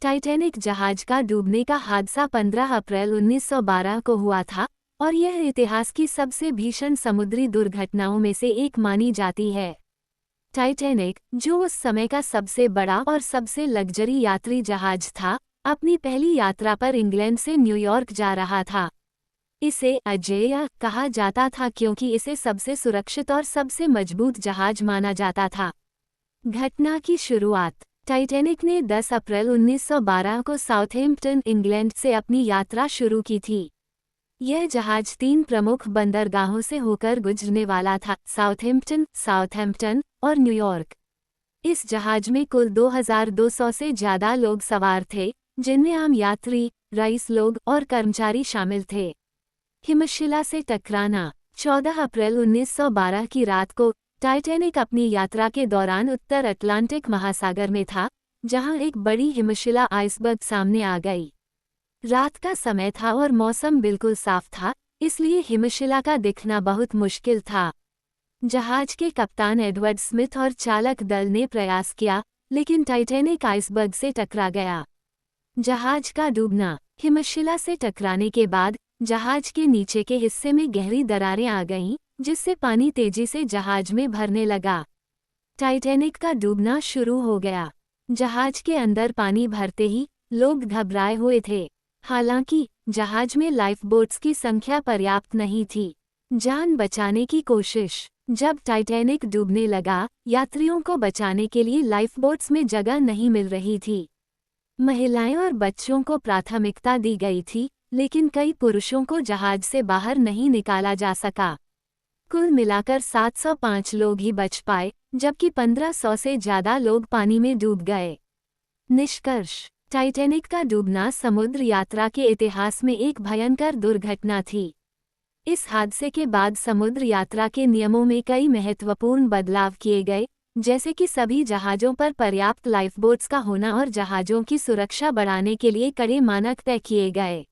Titanic जहाज का डूबने का हादसा 15 अप्रैल 1912 को हुआ था और यह इतिहास की सबसे भीषण समुद्री दुर्घटनाओं में से एक मानी जाती है। टाइटैनिक, जो उस समय का सबसे बड़ा और सबसे लग्जरी यात्री जहाज था, अपनी पहली यात्रा पर इंग्लैंड से न्यूयॉर्क जा रहा था। इसे अजेय कहा जाता था क्योंकि इसे सबसे सुरक्षित और सबसे मजबूत जहाज माना जाता था। घटना की शुरुआत। टाइटैनिक ने 10 अप्रैल 1912 को साउथहैम्पटन, इंग्लैंड से अपनी यात्रा शुरू की थी। यह जहाज 3 प्रमुख बंदरगाहों से होकर गुजरने वाला था: साउथहैम्पटन और न्यूयॉर्क। इस जहाज में कुल 2200 से ज़्यादा लोग सवार थे, जिनमें आम यात्री, रईस लोग और कर्मचारी शामिल थे। हिमशिला से टकराना। 14 अप्रैल 1912 की रात को टाइटैनिक अपनी यात्रा के दौरान उत्तर अटलांटिक महासागर में था, जहां एक बड़ी हिमशिला आइसबर्ग सामने आ गई। रात का समय था और मौसम बिल्कुल साफ था, इसलिए हिमशिला का दिखना बहुत मुश्किल था। जहाज के कप्तान एडवर्ड स्मिथ और चालक दल ने प्रयास किया, लेकिन टाइटैनिक आइसबर्ग से टकरा गया। जहाज का डूबना। हिमशिला से टकराने के बाद जहाज के नीचे के हिस्से में गहरी दरारें आ गईं, जिससे पानी तेजी से जहाज में भरने लगा। टाइटैनिक का डूबना शुरू हो गया। जहाज के अंदर पानी भरते ही लोग घबराए हुए थे। हालांकि जहाज में लाइफबोट्स की संख्या पर्याप्त नहीं थी। जान बचाने की कोशिश। जब टाइटैनिक डूबने लगा, यात्रियों को बचाने के लिए लाइफबोट्स में जगह नहीं मिल रही थी। महिलाएं और बच्चों को प्राथमिकता दी गई थी, लेकिन कई पुरुषों को जहाज से बाहर नहीं निकाला जा सका। कुल मिलाकर 705 लोग ही बच पाए, जबकि 1500 से ज़्यादा लोग पानी में डूब गए। निष्कर्ष। टाइटैनिक का डूबना समुद्र यात्रा के इतिहास में एक भयंकर दुर्घटना थी। इस हादसे के बाद समुद्र यात्रा के नियमों में कई महत्वपूर्ण बदलाव किए गए, जैसे कि सभी जहाज़ों पर पर्याप्त लाइफबोट्स का होना और जहाज़ों की सुरक्षा बढ़ाने के लिए कड़े मानक तय किए गए।